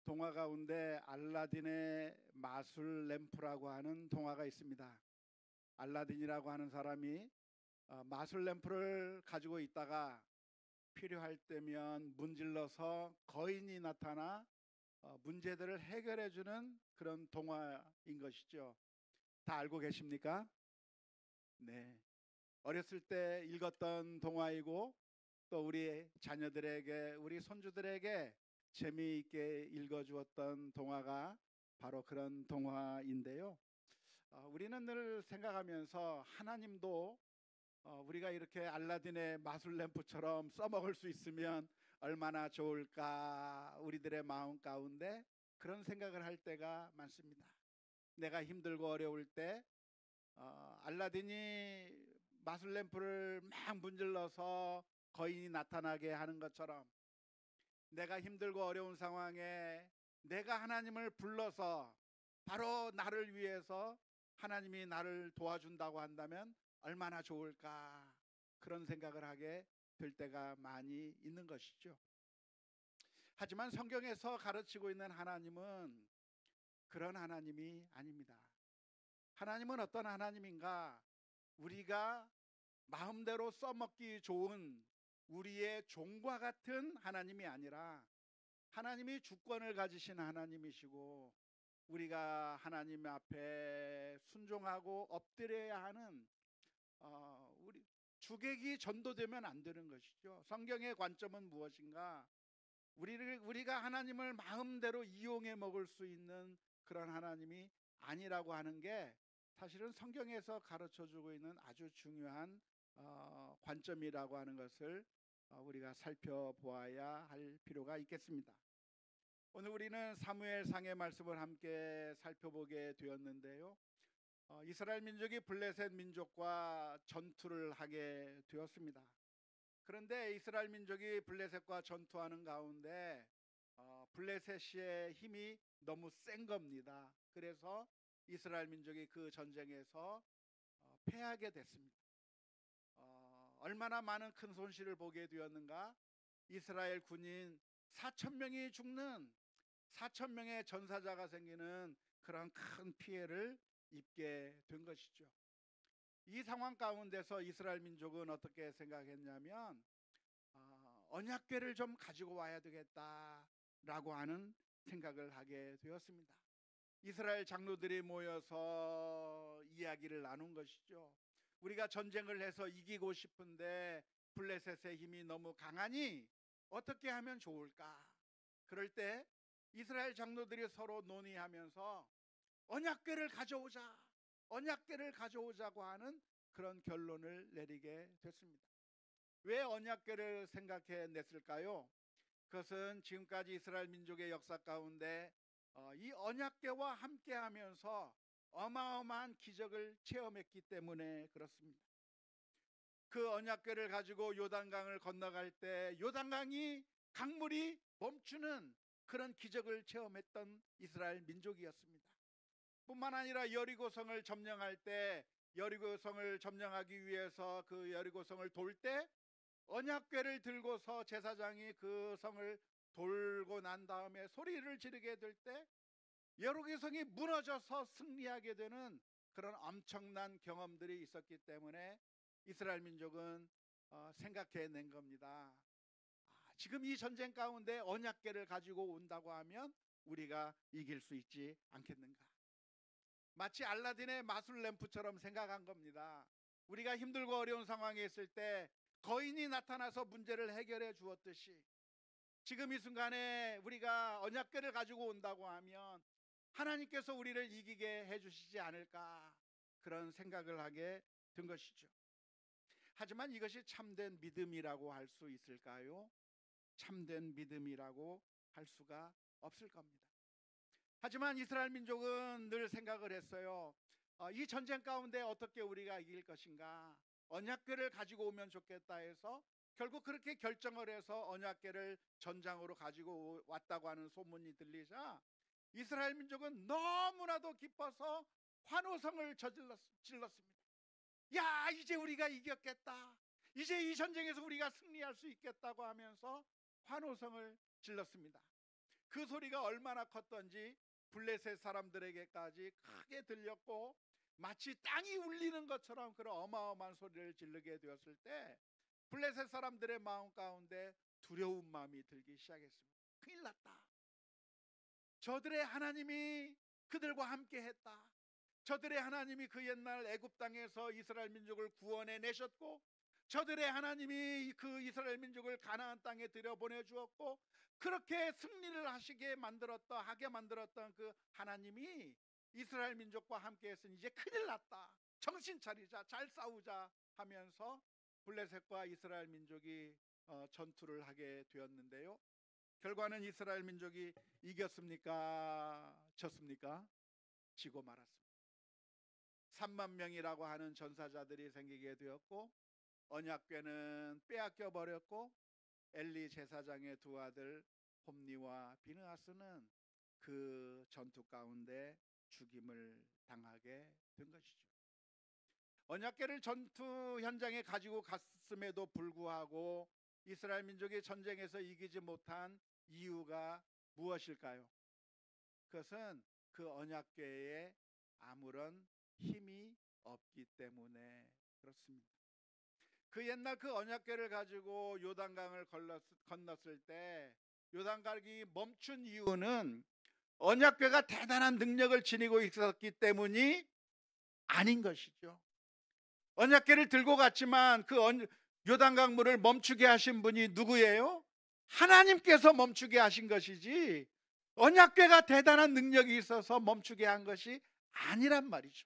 동화 가운데 알라딘의 마술 램프라고 하는 동화가 있습니다. 알라딘이라고 하는 사람이 마술 램프를 가지고 있다가 필요할 때면 문질러서 거인이 나타나 문제들을 해결해 주는 그런 동화인 것이죠. 다 알고 계십니까? 네. 어렸을 때 읽었던 동화이고 또 우리 자녀들에게, 우리 손주들에게 재미있게 읽어주었던 동화가 바로 그런 동화인데요. 우리는 늘 생각하면서 하나님도 우리가 이렇게 알라딘의 마술 램프처럼 써먹을 수 있으면 얼마나 좋을까, 우리들의 마음 가운데 그런 생각을 할 때가 많습니다. 내가 힘들고 어려울 때 알라딘이 마술 램프를 막 문질러서 거인이 나타나게 하는 것처럼 내가 힘들고 어려운 상황에 내가 하나님을 불러서 바로 나를 위해서 하나님이 나를 도와준다고 한다면 얼마나 좋을까, 그런 생각을 하게 될 때가 많이 있는 것이죠. 하지만 성경에서 가르치고 있는 하나님은 그런 하나님이 아닙니다. 하나님은 어떤 하나님인가? 우리가 마음대로 써먹기 좋은 우리의 종과 같은 하나님이 아니라 하나님이 주권을 가지신 하나님이시고 우리가 하나님 앞에 순종하고 엎드려야 하는 우리 주객이 전도되면 안 되는 것이죠. 성경의 관점은 무엇인가? 우리가 하나님을 마음대로 이용해 먹을 수 있는 그런 하나님이 아니라고 하는 게 사실은 성경에서 가르쳐주고 있는 아주 중요한 관점이라고 하는 것을 우리가 살펴보아야 할 필요가 있겠습니다. 오늘 우리는 사무엘상의 말씀을 함께 살펴보게 되었는데요. 이스라엘 민족이 블레셋 민족과 전투를 하게 되었습니다. 그런데 이스라엘 민족이 블레셋과 전투하는 가운데 블레셋의 힘이 너무 센 겁니다. 그래서 이스라엘 민족이 그 전쟁에서 패하게 됐습니다. 얼마나 많은 큰 손실을 보게 되었는가? 이스라엘 군인 4,000명이 죽는, 4,000명의 전사자가 생기는 그런 큰 피해를 입게 된 것이죠. 이 상황 가운데서 이스라엘 민족은 어떻게 생각했냐면 언약궤를 좀 가지고 와야 되겠다라고 하는 생각을 하게 되었습니다. 이스라엘 장로들이 모여서 이야기를 나눈 것이죠. 우리가 전쟁을 해서 이기고 싶은데 블레셋의 힘이 너무 강하니 어떻게 하면 좋을까? 그럴 때 이스라엘 장로들이 서로 논의하면서 언약궤를 가져오자, 언약궤를 가져오자고 하는 그런 결론을 내리게 됐습니다. 왜 언약궤를 생각해 냈을까요? 그것은 지금까지 이스라엘 민족의 역사 가운데 이 언약궤와 함께하면서 어마어마한 기적을 체험했기 때문에 그렇습니다. 그 언약궤를 가지고 요단강을 건너갈 때 요단강이 강물이 멈추는 그런 기적을 체험했던 이스라엘 민족이었습니다. 뿐만 아니라 여리고성을 점령할 때 여리고성을 점령하기 위해서 그 여리고성을 돌 때 언약궤를 들고서 제사장이 그 성을 돌고 난 다음에 소리를 지르게 될 때 여리고성이 무너져서 승리하게 되는 그런 엄청난 경험들이 있었기 때문에 이스라엘 민족은 생각해낸 겁니다. 지금 이 전쟁 가운데 언약궤를 가지고 온다고 하면 우리가 이길 수 있지 않겠는가? 마치 알라딘의 마술 램프처럼 생각한 겁니다. 우리가 힘들고 어려운 상황에 있을 때 거인이 나타나서 문제를 해결해 주었듯이 지금 이 순간에 우리가 언약궤를 가지고 온다고 하면 하나님께서 우리를 이기게 해주시지 않을까, 그런 생각을 하게 된 것이죠. 하지만 이것이 참된 믿음이라고 할 수 있을까요? 참된 믿음이라고 할 수가 없을 겁니다. 하지만 이스라엘 민족은 늘 생각을 했어요. 이 전쟁 가운데 어떻게 우리가 이길 것인가? 언약궤를 가지고 오면 좋겠다 해서 결국 그렇게 결정을 해서 언약궤를 전장으로 가지고 왔다고 하는 소문이 들리자 이스라엘 민족은 너무나도 기뻐서 환호성을 질렀습니다. 야, 이제 우리가 이겼겠다. 이제 이 전쟁에서 우리가 승리할 수 있겠다고 하면서 환호성을 질렀습니다. 그 소리가 얼마나 컸던지 블레셋 사람들에게까지 크게 들렸고 마치 땅이 울리는 것처럼 그런 어마어마한 소리를 지르게 되었을 때 블레셋 사람들의 마음 가운데 두려운 마음이 들기 시작했습니다. 큰일 났다. 저들의 하나님이 그들과 함께 했다. 저들의 하나님이 그 옛날 애굽 땅에서 이스라엘 민족을 구원해 내셨고, 저들의 하나님이 그 이스라엘 민족을 가나안 땅에 들여보내 주었고, 그렇게 승리를 하게 만들었던 그 하나님이 이스라엘 민족과 함께 했으니 이제 큰일 났다. 정신 차리자, 잘 싸우자 하면서 블레셋과 이스라엘 민족이 전투를 하게 되었는데요. 결과는 이스라엘 민족이 이겼습니까? 졌습니까? 지고 말았습니다. 3만 명이라고 하는 전사자들이 생기게 되었고, 언약궤는 빼앗겨 버렸고, 엘리 제사장의 두 아들 홈니와 비느하스는 그 전투 가운데 죽임을 당하게 된 것이죠. 언약궤를 전투 현장에 가지고 갔음에도 불구하고 이스라엘 민족이 전쟁에서 이기지 못한 이유가 무엇일까요? 그것은 그 언약궤에 아무런 힘이 없기 때문에 그렇습니다. 그 옛날 그 언약궤를 가지고 요단강을 건넜을 때 요단강이 멈춘 이유는 언약궤가 대단한 능력을 지니고 있었기 때문이 아닌 것이죠. 언약궤를 들고 갔지만 그 요단강 물을 멈추게 하신 분이 누구예요? 하나님께서 멈추게 하신 것이지 언약궤가 대단한 능력이 있어서 멈추게 한 것이 아니란 말이죠.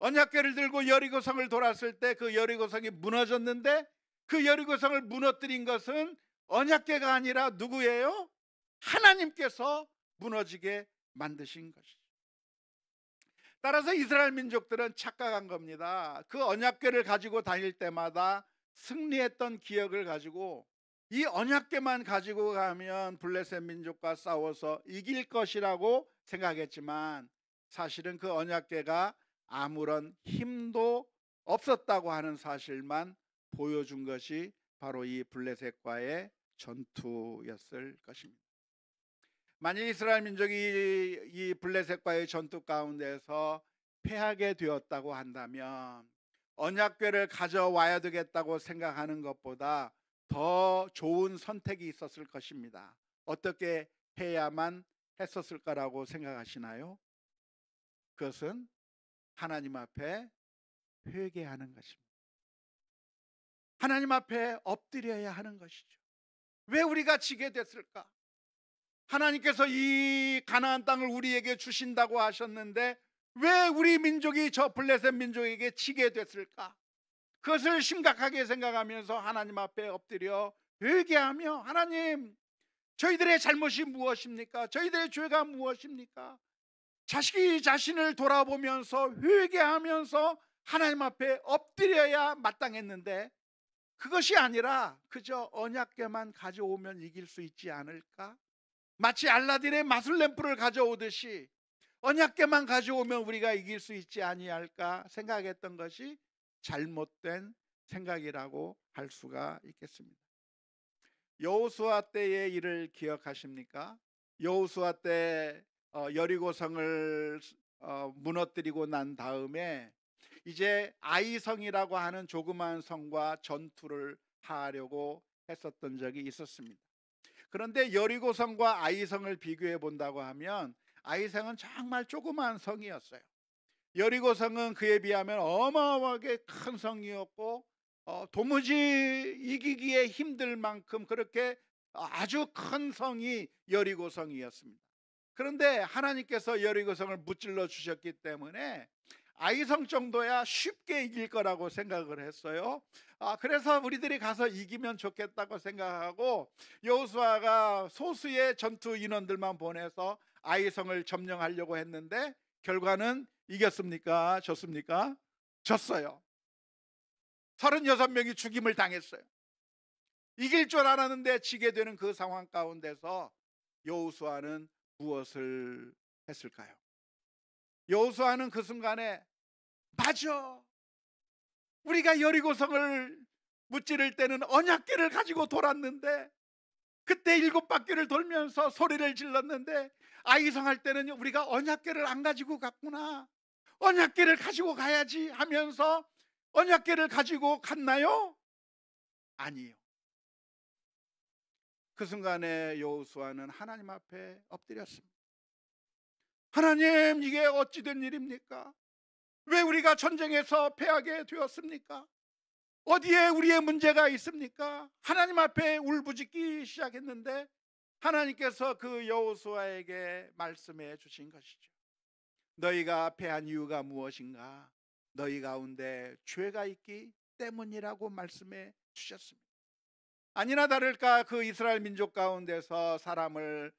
언약궤를 들고 여리고성을 돌았을 때 그 여리고성이 무너졌는데 그 여리고성을 무너뜨린 것은 언약궤가 아니라 누구예요? 하나님께서 무너지게 만드신 것이죠. 따라서 이스라엘 민족들은 착각한 겁니다. 그 언약궤를 가지고 다닐 때마다 승리했던 기억을 가지고 이 언약궤만 가지고 가면 블레셋 민족과 싸워서 이길 것이라고 생각했지만 사실은 그 언약궤가 아무런 힘도 없었다고 하는 사실만 보여준 것이 바로 이 블레셋과의 전투였을 것입니다. 만일 이스라엘 민족이 이 블레셋과의 전투 가운데서 패하게 되었다고 한다면 언약궤를 가져와야 되겠다고 생각하는 것보다 더 좋은 선택이 있었을 것입니다. 어떻게 해야만 했었을 거라고 생각하시나요? 그것은 하나님 앞에 회개하는 것입니다. 하나님 앞에 엎드려야 하는 것이죠. 왜 우리가 지게 됐을까? 하나님께서 이 가나안 땅을 우리에게 주신다고 하셨는데 왜 우리 민족이 저 블레셋 민족에게 지게 됐을까? 그것을 심각하게 생각하면서 하나님 앞에 엎드려 회개하며, 하나님, 저희들의 잘못이 무엇입니까? 저희들의 죄가 무엇입니까? 자식이 자신을 돌아보면서 회개하면서 하나님 앞에 엎드려야 마땅했는데 그것이 아니라 그저 언약궤만 가져오면 이길 수 있지 않을까? 마치 알라딘의 마술램프를 가져오듯이 언약궤만 가져오면 우리가 이길 수 있지 아니할까 생각했던 것이 잘못된 생각이라고 할 수가 있겠습니다. 여호수아 때의 일을 기억하십니까? 여호수아 때 여리고성을 무너뜨리고 난 다음에 이제 아이성이라고 하는 조그마한 성과 전투를 하려고 했었던 적이 있었습니다. 그런데 여리고성과 아이성을 비교해 본다고 하면 아이성은 정말 조그마한 성이었어요. 여리고성은 그에 비하면 어마어마하게 큰 성이었고 도무지 이기기에 힘들 만큼 그렇게 아주 큰 성이 여리고성이었습니다. 그런데 하나님께서 여리고성을 무찔러 주셨기 때문에 아이성 정도야 쉽게 이길 거라고 생각을 했어요. 그래서 우리들이 가서 이기면 좋겠다고 생각하고 여호수아가 소수의 전투 인원들만 보내서 아이성을 점령하려고 했는데 결과는 이겼습니까? 졌습니까? 졌어요. 36명이 죽임을 당했어요. 이길 줄 알았는데 지게 되는 그 상황 가운데서 여호수아는 무엇을 했을까요? 여호수아는 그 순간에 맞아, 우리가 여리고성을 무찌를 때는 언약궤를 가지고 돌았는데 그때 7바퀴를 돌면서 소리를 질렀는데, 아이성할 때는 우리가 언약궤를 안 가지고 갔구나, 언약궤를 가지고 가야지 하면서 언약궤를 가지고 갔나요? 아니요. 그 순간에 여호수아는 하나님 앞에 엎드렸습니다. 하나님, 이게 어찌 된 일입니까? 왜 우리가 전쟁에서 패하게 되었습니까? 어디에 우리의 문제가 있습니까? 하나님 앞에 울부짖기 시작했는데, 하나님께서 그 여호수아에게 말씀해 주신 것이죠. 너희가 패한 이유가 무엇인가? 너희 가운데 죄가 있기 때문이라고 말씀해 주셨습니다. 아니나 다를까 그 이스라엘 민족 가운데서 사람을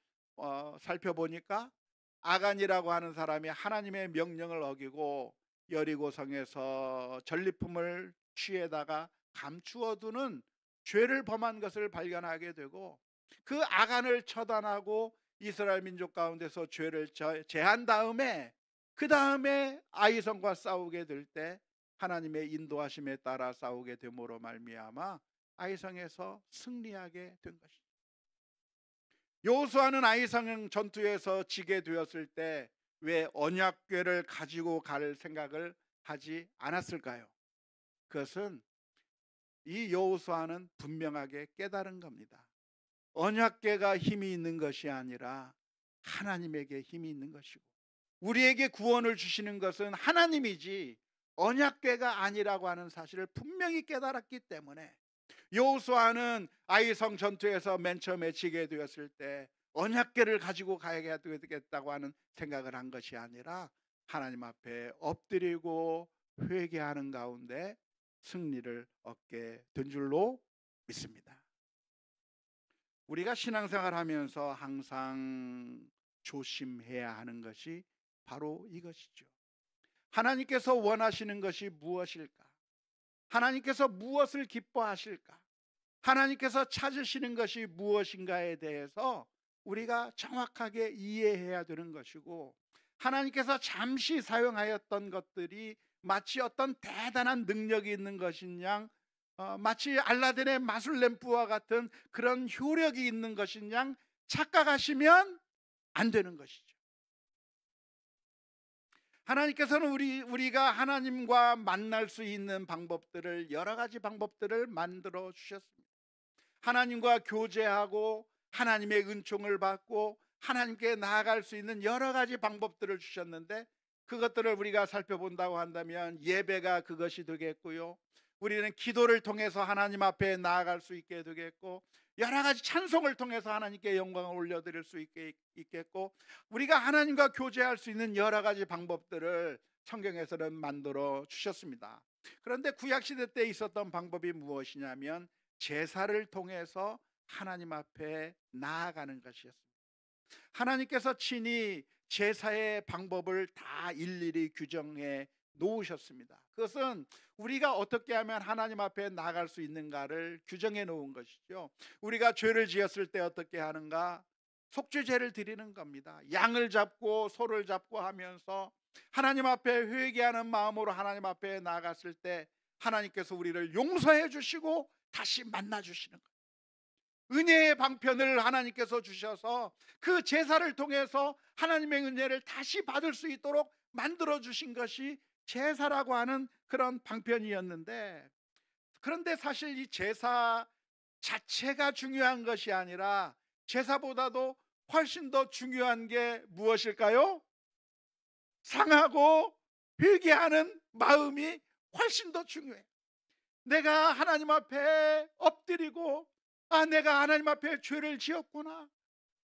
살펴보니까, 아간이라고 하는 사람이 하나님의 명령을 어기고 여리고성에서 전리품을 취해다가 감추어두는 죄를 범한 것을 발견하게 되고, 그 아간을 처단하고 이스라엘 민족 가운데서 죄를 제한 다음에, 그 다음에 아이성과 싸우게 될 때 하나님의 인도하심에 따라 싸우게 됨으로 말미암아 아이성에서 승리하게 된 것입니다. 여호수아는 아이성 전투에서 지게 되었을 때 왜 언약궤를 가지고 갈 생각을 하지 않았을까요? 그것은 이 여호수아는 분명하게 깨달은 겁니다. 언약궤가 힘이 있는 것이 아니라 하나님에게 힘이 있는 것이고, 우리에게 구원을 주시는 것은 하나님이지 언약궤가 아니라고 하는 사실을 분명히 깨달았기 때문에, 여호수아는 아이성 전투에서 맨 처음에 지게 되었을 때 언약궤를 가지고 가야 되겠다고 하는 생각을 한 것이 아니라 하나님 앞에 엎드리고 회개하는 가운데 승리를 얻게 된 줄로 믿습니다. 우리가 신앙생활 하면서 항상 조심해야 하는 것이 바로 이것이죠. 하나님께서 원하시는 것이 무엇일까? 하나님께서 무엇을 기뻐하실까? 하나님께서 찾으시는 것이 무엇인가에 대해서 우리가 정확하게 이해해야 되는 것이고, 하나님께서 잠시 사용하였던 것들이 마치 어떤 대단한 능력이 있는 것인 양, 마치 알라딘의 마술램프와 같은 그런 효력이 있는 것인 양 착각하시면 안 되는 것이죠. 하나님께서는 우리가 하나님과 만날 수 있는 방법들을, 여러 가지 방법들을 만들어 주셨습니다. 하나님과 교제하고 하나님의 은총을 받고 하나님께 나아갈 수 있는 여러 가지 방법들을 주셨는데, 그것들을 우리가 살펴본다고 한다면 예배가 그것이 되겠고요, 우리는 기도를 통해서 하나님 앞에 나아갈 수 있게 되겠고, 여러 가지 찬송을 통해서 하나님께 영광을 올려드릴 수 있겠고, 우리가 하나님과 교제할 수 있는 여러 가지 방법들을 성경에서는 만들어 주셨습니다. 그런데 구약시대 때 있었던 방법이 무엇이냐면 제사를 통해서 하나님 앞에 나아가는 것이었습니다. 하나님께서 친히 제사의 방법을 다 일일이 규정해 놓으셨습니다. 그것은 우리가 어떻게 하면 하나님 앞에 나아갈 수 있는가를 규정해 놓은 것이죠. 우리가 죄를 지었을 때 어떻게 하는가? 속죄제를 드리는 겁니다. 양을 잡고 소를 잡고 하면서 하나님 앞에 회개하는 마음으로 하나님 앞에 나아갔을 때 하나님께서 우리를 용서해 주시고 다시 만나 주시는 거예요. 은혜의 방편을 하나님께서 주셔서 그 제사를 통해서 하나님의 은혜를 다시 받을 수 있도록 만들어 주신 것이 제사라고 하는 그런 방편이었는데, 그런데 사실 이 제사 자체가 중요한 것이 아니라 제사보다도 훨씬 더 중요한 게 무엇일까요? 상하고 회개하는 마음이 훨씬 더 중요해요. 내가 하나님 앞에 엎드리고, 내가 하나님 앞에 죄를 지었구나,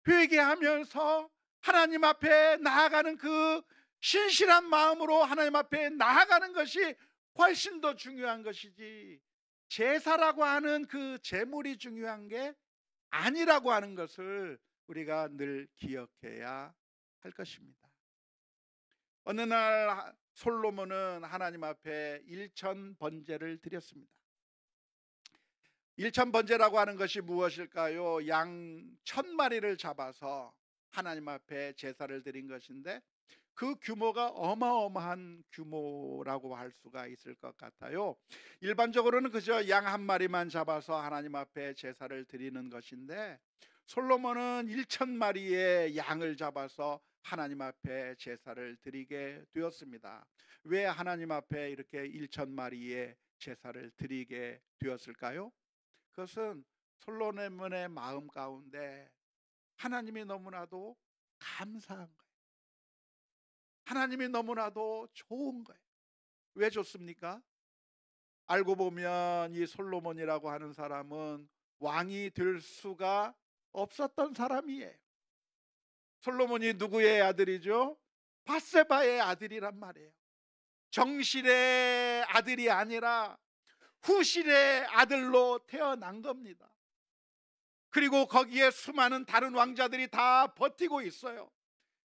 회개하면서 하나님 앞에 나아가는 그 신실한 마음으로 하나님 앞에 나아가는 것이 훨씬 더 중요한 것이지, 제사라고 하는 그 제물이 중요한 게 아니라고 하는 것을 우리가 늘 기억해야 할 것입니다. 어느 날 솔로몬은 하나님 앞에 일천 번제를 드렸습니다. 일천 번제라고 하는 것이 무엇일까요? 양 1000마리를 잡아서 하나님 앞에 제사를 드린 것인데, 그 규모가 어마어마한 규모라고 할 수가 있을 것 같아요. 일반적으로는 그저 양 한 마리만 잡아서 하나님 앞에 제사를 드리는 것인데, 솔로몬은 1,000마리의 양을 잡아서 하나님 앞에 제사를 드리게 되었습니다. 왜 하나님 앞에 이렇게 1,000마리의 제사를 드리게 되었을까요? 그것은 솔로몬의 마음 가운데 하나님이 너무나도 감사한 거예요. 하나님이 너무나도 좋은 거예요. 왜 좋습니까? 알고 보면 이 솔로몬이라고 하는 사람은 왕이 될 수가 없었던 사람이에요. 솔로몬이 누구의 아들이죠? 밧세바의 아들이란 말이에요. 정실의 아들이 아니라 후실의 아들로 태어난 겁니다. 그리고 거기에 수많은 다른 왕자들이 다 버티고 있어요.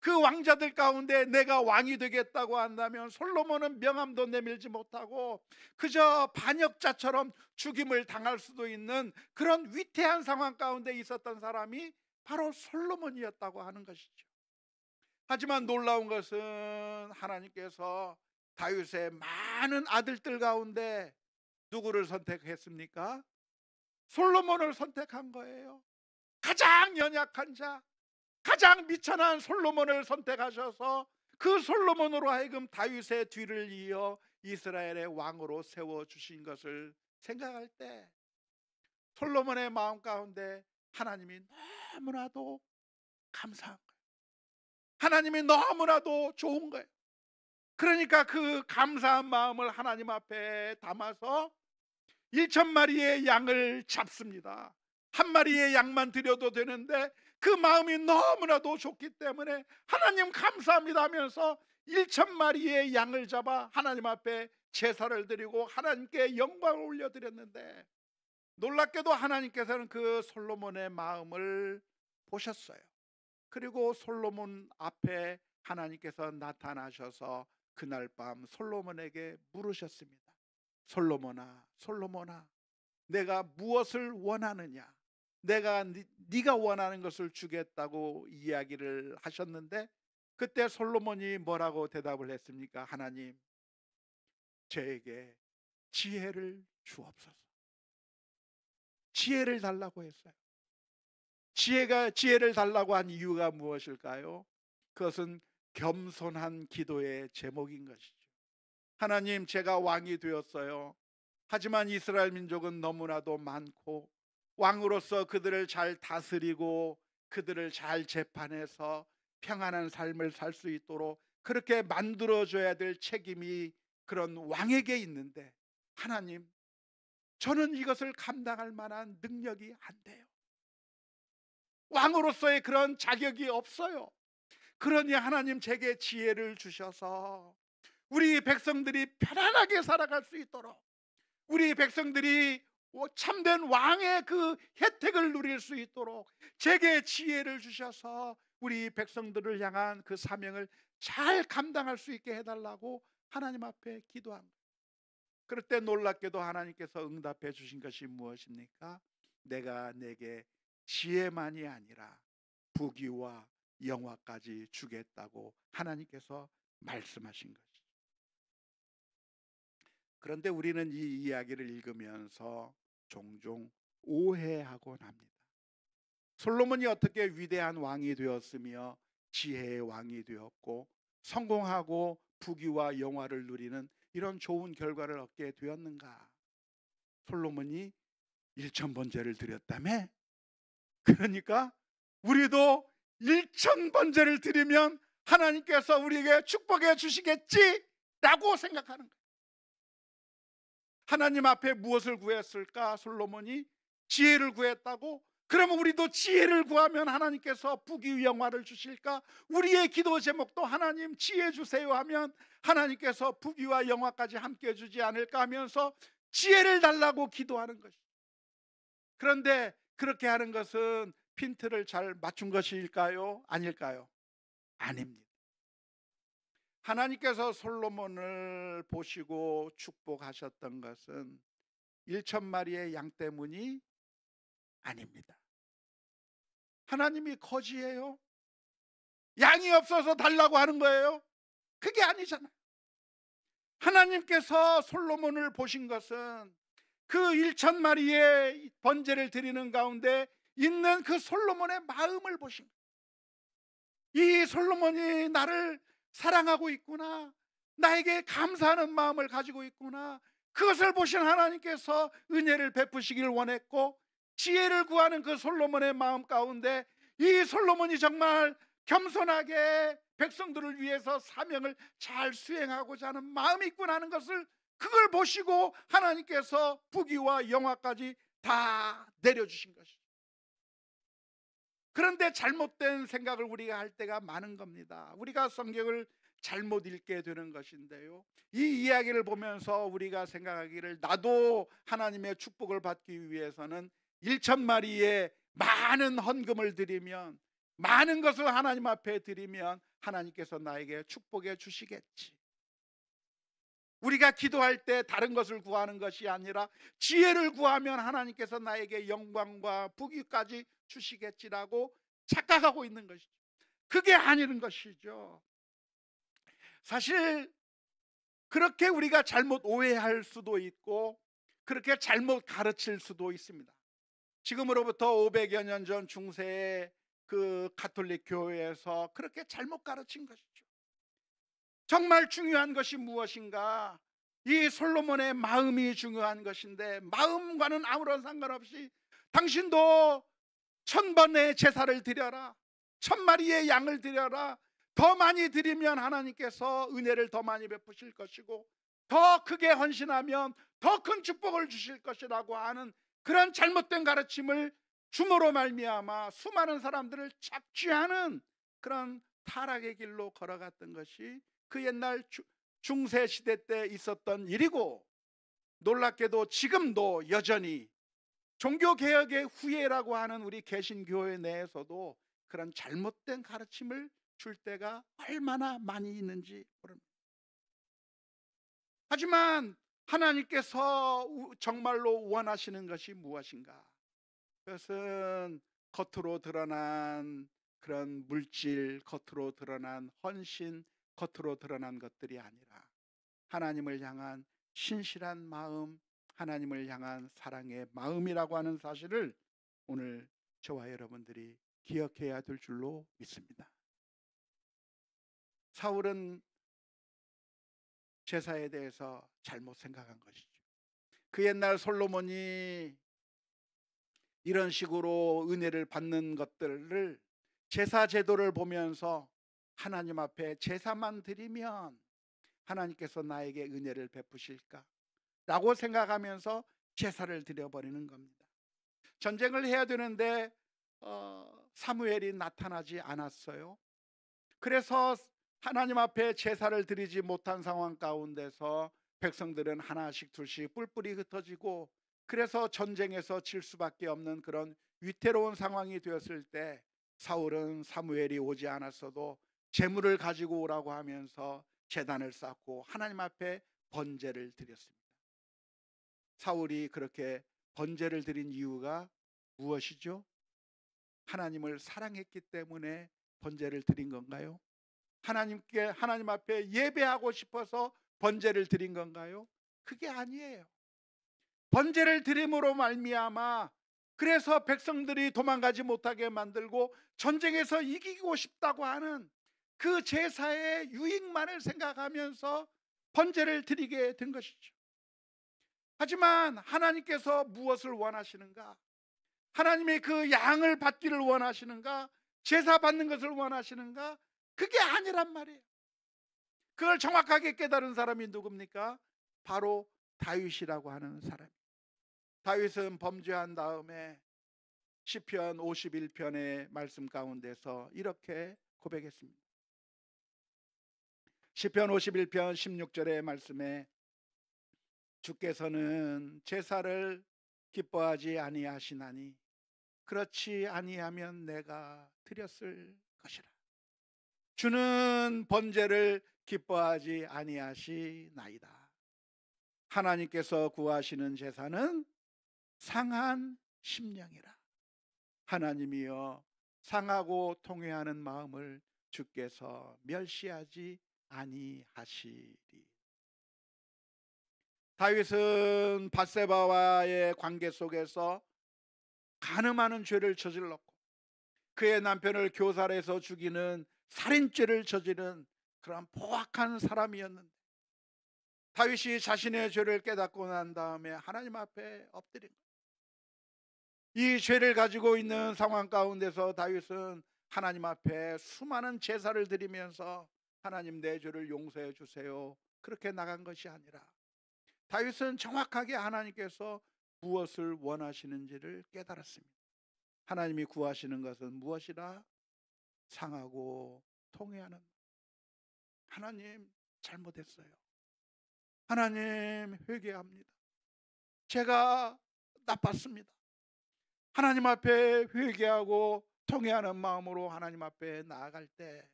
그 왕자들 가운데 내가 왕이 되겠다고 한다면 솔로몬은 명함도 내밀지 못하고 그저 반역자처럼 죽임을 당할 수도 있는 그런 위태한 상황 가운데 있었던 사람이 바로 솔로몬이었다고 하는 것이죠. 하지만 놀라운 것은 하나님께서 다윗의 많은 아들들 가운데 누구를 선택했습니까? 솔로몬을 선택한 거예요. 가장 연약한 자, 가장 미천한 솔로몬을 선택하셔서 그 솔로몬으로 하여금 다윗의 뒤를 이어 이스라엘의 왕으로 세워주신 것을 생각할 때 솔로몬의 마음 가운데 하나님이 너무나도 감사한 거예요. 하나님이 너무나도 좋은 거예요. 그러니까 그 감사한 마음을 하나님 앞에 담아서 1,000마리의 양을 잡습니다. 한 마리의 양만 드려도 되는데 그 마음이 너무나도 좋기 때문에 하나님 감사합니다 하면서 1,000마리의 양을 잡아 하나님 앞에 제사를 드리고 하나님께 영광을 올려드렸는데 놀랍게도 하나님께서는 그 솔로몬의 마음을 보셨어요. 그리고 솔로몬 앞에 하나님께서 나타나셔서 그날 밤 솔로몬에게 물으셨습니다. 솔로몬아, 솔로몬아, 내가 무엇을 원하느냐? 내가 네가 원하는 것을 주겠다고 이야기를 하셨는데 그때 솔로몬이 뭐라고 대답을 했습니까? 하나님, 저에게 지혜를 주옵소서. 지혜를 달라고 했어요. 지혜를 달라고 한 이유가 무엇일까요? 그것은 겸손한 기도의 제목인 것이죠. 하나님, 제가 왕이 되었어요. 하지만 이스라엘 민족은 너무나도 많고 왕으로서 그들을 잘 다스리고 그들을 잘 재판해서 평안한 삶을 살 수 있도록 그렇게 만들어줘야 될 책임이 그런 왕에게 있는데 하나님, 저는 이것을 감당할 만한 능력이 안 돼요. 왕으로서의 그런 자격이 없어요. 그러니 하나님, 제게 지혜를 주셔서 우리 백성들이 편안하게 살아갈 수 있도록, 우리 백성들이 참된 왕의 그 혜택을 누릴 수 있도록 제게 지혜를 주셔서 우리 백성들을 향한 그 사명을 잘 감당할 수 있게 해달라고 하나님 앞에 기도한 거예요. 그럴 때 놀랍게도 하나님께서 응답해 주신 것이 무엇입니까? 내가 내게 지혜만이 아니라 부귀와 영화까지 주겠다고 하나님께서 말씀하신 것이죠. 그런데 우리는 이 이야기를 읽으면서 종종 오해하곤 합니다. 솔로몬이 어떻게 위대한 왕이 되었으며 지혜의 왕이 되었고 성공하고 부귀와 영화를 누리는 이런 좋은 결과를 얻게 되었는가? 솔로몬이 1,000번제를 드렸다며? 그러니까 우리도 1,000번제를 드리면 하나님께서 우리에게 축복해 주시겠지? 라고 생각하는 거예요. 하나님 앞에 무엇을 구했을까? 솔로몬이 지혜를 구했다고? 그러면 우리도 지혜를 구하면 하나님께서 부귀 영화를 주실까? 우리의 기도 제목도 하나님 지혜 주세요 하면 하나님께서 부귀와 영화까지 함께 주지 않을까 하면서 지혜를 달라고 기도하는 것이죠. 그런데 그렇게 하는 것은 핀트를 잘 맞춘 것일까요? 아닐까요? 아닙니다. 하나님께서 솔로몬을 보시고 축복하셨던 것은 1,000마리의 양 때문이 아닙니다. 하나님이 거지예요? 양이 없어서 달라고 하는 거예요? 그게 아니잖아요. 하나님께서 솔로몬을 보신 것은 그 1,000마리의 번제를 드리는 가운데 있는 그 솔로몬의 마음을 보신 거예요. 이 솔로몬이 나를 사랑하고 있구나, 나에게 감사하는 마음을 가지고 있구나, 그것을 보신 하나님께서 은혜를 베푸시길 원했고, 지혜를 구하는 그 솔로몬의 마음 가운데 이 솔로몬이 정말 겸손하게 백성들을 위해서 사명을 잘 수행하고자 하는 마음이 있구나 하는 것을, 그걸 보시고 하나님께서 부귀와 영화까지 다 내려주신 것이죠. 그런데 잘못된 생각을 우리가 할 때가 많은 겁니다. 우리가 성경을 잘못 읽게 되는 것인데요, 이 이야기를 보면서 우리가 생각하기를, 나도 하나님의 축복을 받기 위해서는 1,000마리의 많은 헌금을 드리면, 많은 것을 하나님 앞에 드리면 하나님께서 나에게 축복해 주시겠지. 우리가 기도할 때 다른 것을 구하는 것이 아니라 지혜를 구하면 하나님께서 나에게 영광과 부귀까지 주시겠지라고 착각하고 있는 것이죠. 그게 아닌 것이죠. 사실 그렇게 우리가 잘못 오해할 수도 있고, 그렇게 잘못 가르칠 수도 있습니다. 지금으로부터 500여 년 전 중세의 그 가톨릭 교회에서 그렇게 잘못 가르친 것이죠. 정말 중요한 것이 무엇인가? 이 솔로몬의 마음이 중요한 것인데, 마음과는 아무런 상관없이 당신도 1,000번의 제사를 드려라, 1,000마리의 양을 드려라, 더 많이 드리면 하나님께서 은혜를 더 많이 베푸실 것이고, 더 크게 헌신하면 더 큰 축복을 주실 것이라고 하는 그런 잘못된 가르침을 줌으로 말미암아 수많은 사람들을 착취하는 그런 타락의 길로 걸어갔던 것이 그 옛날 중세 시대 때 있었던 일이고, 놀랍게도 지금도 여전히 종교개혁의 후예라고 하는 우리 개신교회 내에서도 그런 잘못된 가르침을 줄 때가 얼마나 많이 있는지 모릅니다. 하지만 하나님께서 정말로 원하시는 것이 무엇인가? 그것은 겉으로 드러난 그런 물질, 겉으로 드러난 헌신, 겉으로 드러난 것들이 아니라 하나님을 향한 신실한 마음, 하나님을 향한 사랑의 마음이라고 하는 사실을 오늘 저와 여러분들이 기억해야 될 줄로 믿습니다. 사울은 제사에 대해서 잘못 생각한 것이죠. 그 옛날 솔로몬이 이런 식으로 은혜를 받는 것들을, 제사 제도를 보면서 하나님 앞에 제사만 드리면 하나님께서 나에게 은혜를 베푸실까 라고 생각하면서 제사를 드려버리는 겁니다. 전쟁을 해야 되는데 사무엘이 나타나지 않았어요. 그래서 하나님 앞에 제사를 드리지 못한 상황 가운데서 백성들은 하나씩 둘씩 뿔뿔이 흩어지고, 그래서 전쟁에서 질 수밖에 없는 그런 위태로운 상황이 되었을 때, 사울은 사무엘이 오지 않았어도 제물을 가지고 오라고 하면서 제단을 쌓고 하나님 앞에 번제를 드렸습니다. 사울이 그렇게 번제를 드린 이유가 무엇이죠? 하나님을 사랑했기 때문에 번제를 드린 건가요? 하나님 앞에 예배하고 싶어서 번제를 드린 건가요? 그게 아니에요. 번제를 드림으로 말미암아 그래서 백성들이 도망가지 못하게 만들고 전쟁에서 이기고 싶다고 하는 그 제사의 유익만을 생각하면서 번제를 드리게 된 것이죠. 하지만 하나님께서 무엇을 원하시는가? 하나님의 그 양을 받기를 원하시는가? 제사 받는 것을 원하시는가? 그게 아니란 말이에요. 그걸 정확하게 깨달은 사람이 누굽니까? 바로 다윗이라고 하는 사람. 다윗은 범죄한 다음에 시편 51편의 말씀 가운데서 이렇게 고백했습니다. 시편 51편 16절의 말씀에, 주께서는 제사를 기뻐하지 아니하시나니 그렇지 아니하면 내가 드렸을 것이라. 주는 번제를 기뻐하지 아니하시나이다. 하나님께서 구하시는 제사는 상한 심령이라. 하나님이여, 상하고 통회하는 마음을 주께서 멸시하지 아니하시리. 다윗은 밧세바와의 관계 속에서 간음하는 죄를 저질렀고 그의 남편을 교살해서 죽이는 살인죄를 저지른 그런 포악한 사람이었는데 다윗이 자신의 죄를 깨닫고 난 다음에 하나님 앞에 엎드린 거예요. 이 죄를 가지고 있는 상황 가운데서 다윗은 하나님 앞에 수많은 제사를 드리면서 하나님 내 죄를 용서해 주세요 그렇게 나간 것이 아니라 다윗은 정확하게 하나님께서 무엇을 원하시는지를 깨달았습니다. 하나님이 구하시는 것은 무엇이라? 상하고 통회하는. 하나님 잘못했어요. 하나님 회개합니다. 제가 나빴습니다. 하나님 앞에 회개하고 통회하는 마음으로 하나님 앞에 나아갈 때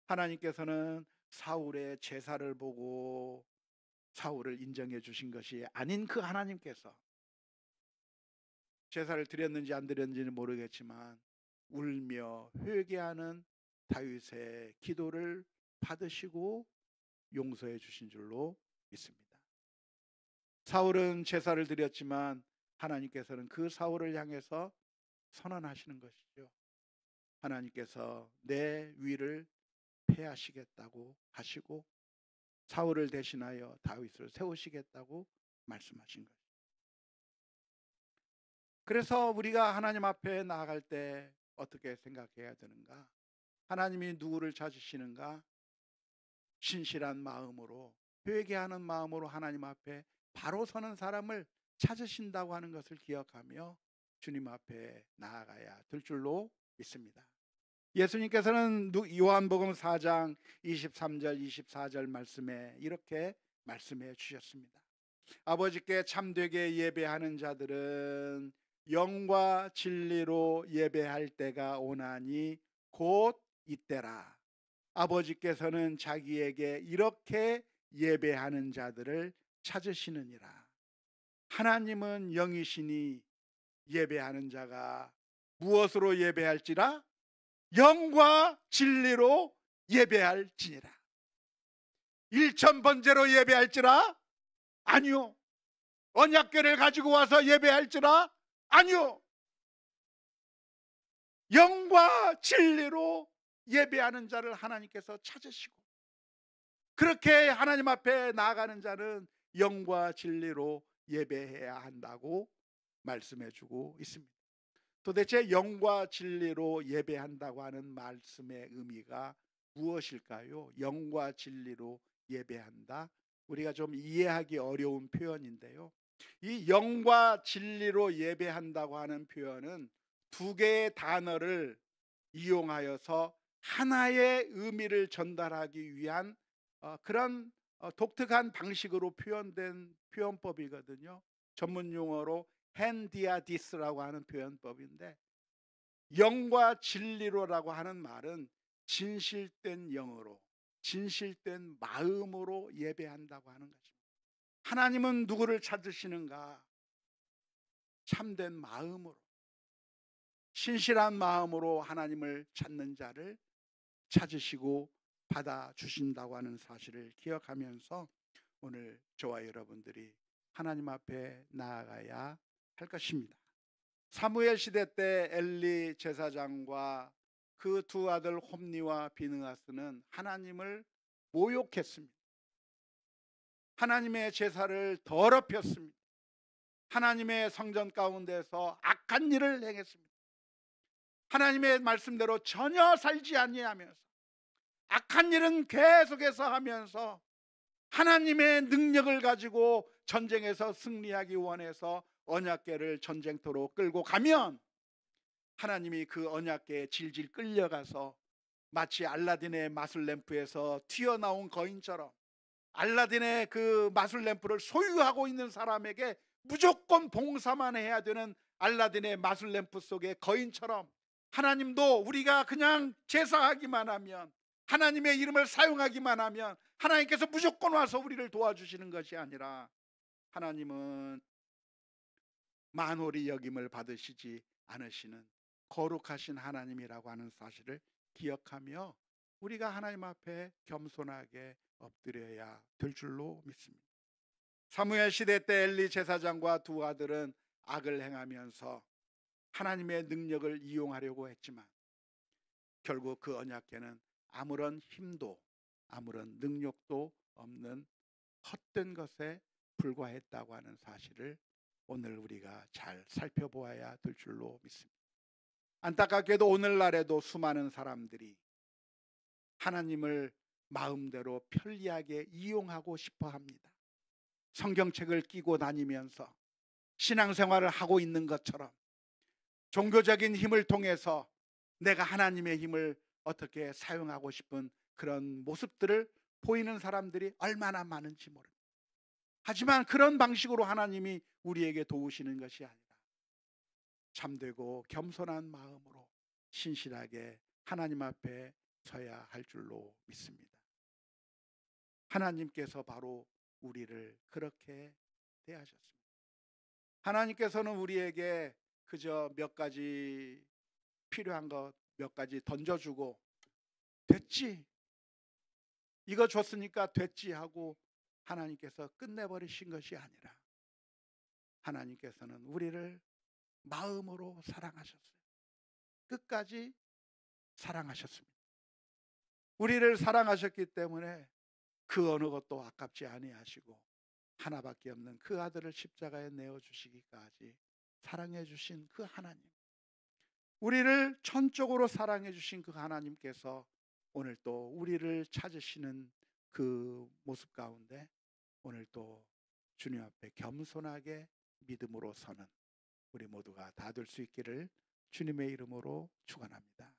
하나님께서는 사울의 제사를 보고 사울을 인정해 주신 것이 아닌 그 하나님께서 제사를 드렸는지 안 드렸는지는 모르겠지만 울며 회개하는 다윗의 기도를 받으시고 용서해 주신 줄로 믿습니다. 사울은 제사를 드렸지만 하나님께서는 그 사울을 향해서 선언하시는 것이죠. 하나님께서 내 위를 패하시겠다고 하시고 사울을 대신하여 다윗을 세우시겠다고 말씀하신 것이죠. 그래서 우리가 하나님 앞에 나아갈 때 어떻게 생각해야 되는가? 하나님이 누구를 찾으시는가? 신실한 마음으로 회개하는 마음으로 하나님 앞에 바로 서는 사람을 찾으신다고 하는 것을 기억하며 주님 앞에 나아가야 될 줄로 믿습니다. 예수님께서는 요한복음 4장 23절 24절 말씀에 이렇게 말씀해 주셨습니다. 아버지께 참되게 예배하는 자들은 영과 진리로 예배할 때가 오나니 곧 이때라. 아버지께서는 자기에게 이렇게 예배하는 자들을 찾으시느니라. 하나님은 영이시니 예배하는 자가 무엇으로 예배할지라? 영과 진리로 예배할지니라. 일천번제로 예배할지라? 아니요. 언약궤를 가지고 와서 예배할지라? 아니요. 영과 진리로 예배하는 자를 하나님께서 찾으시고 그렇게 하나님 앞에 나아가는 자는 영과 진리로 예배해야 한다고 말씀해 주고 있습니다. 도대체 영과 진리로 예배한다고 하는 말씀의 의미가 무엇일까요? 영과 진리로 예배한다. 우리가 좀 이해하기 어려운 표현인데요. 이 영과 진리로 예배한다고 하는 표현은 두 개의 단어를 이용하여서 하나의 의미를 전달하기 위한 그런 독특한 방식으로 표현된 표현법이거든요. 전문 용어로 핸디아디스라고 하는 표현법인데 영과 진리로라고 하는 말은 진실된 영으로 진실된 마음으로 예배한다고 하는 것입니다. 하나님은 누구를 찾으시는가? 참된 마음으로 신실한 마음으로 하나님을 찾는 자를 찾으시고 받아주신다고 하는 사실을 기억하면서 오늘 저와 여러분들이 하나님 앞에 나아가야 할 것입니다. 사무엘 시대 때 엘리 제사장과 그 두 아들 홈니와 비느하스는 하나님을 모욕했습니다. 하나님의 제사를 더럽혔습니다. 하나님의 성전 가운데서 악한 일을 행했습니다. 하나님의 말씀대로 전혀 살지 아니하면서 악한 일은 계속해서 하면서 하나님의 능력을 가지고 전쟁에서 승리하기 원해서 언약궤를 전쟁터로 끌고 가면 하나님이 그 언약궤에 질질 끌려가서 마치 알라딘의 마술램프에서 튀어나온 거인처럼 알라딘의 그 마술램프를 소유하고 있는 사람에게 무조건 봉사만 해야 되는 알라딘의 마술램프 속의 거인처럼 하나님도 우리가 그냥 제사하기만 하면 하나님의 이름을 사용하기만 하면 하나님께서 무조건 와서 우리를 도와주시는 것이 아니라 하나님은 만홀히 여김을 받으시지 않으시는 거룩하신 하나님이라고 하는 사실을 기억하며 우리가 하나님 앞에 겸손하게 엎드려야 될 줄로 믿습니다. 사무엘 시대 때 엘리 제사장과 두 아들은 악을 행하면서 하나님의 능력을 이용하려고 했지만 결국 그 언약궤는 아무런 힘도 아무런 능력도 없는 헛된 것에 불과했다고 하는 사실을 오늘 우리가 잘 살펴보아야 될 줄로 믿습니다. 안타깝게도 오늘날에도 수많은 사람들이 하나님을 마음대로 편리하게 이용하고 싶어 합니다. 성경책을 끼고 다니면서 신앙생활을 하고 있는 것처럼 종교적인 힘을 통해서 내가 하나님의 힘을 어떻게 사용하고 싶은 그런 모습들을 보이는 사람들이 얼마나 많은지 모릅니다. 하지만 그런 방식으로 하나님이 우리에게 도우시는 것이 아니라 참되고 겸손한 마음으로 신실하게 하나님 앞에 서야 할 줄로 믿습니다. 하나님께서 바로 우리를 그렇게 대하셨습니다. 하나님께서는 우리에게 그저 몇 가지 필요한 것 몇 가지 던져주고 됐지, 이거 줬으니까 됐지 하고 하나님께서 끝내버리신 것이 아니라 하나님께서는 우리를 마음으로 사랑하셨어요. 끝까지 사랑하셨습니다. 우리를 사랑하셨기 때문에 그 어느 것도 아깝지 아니하시고 하나밖에 없는 그 아들을 십자가에 내어주시기까지 사랑해 주신 그 하나님, 우리를 전적으로 사랑해 주신 그 하나님께서 오늘 또 우리를 찾으시는 그 모습 가운데 오늘 또 주님 앞에 겸손하게 믿음으로 서는 우리 모두가 다 될 수 있기를 주님의 이름으로 축원합니다.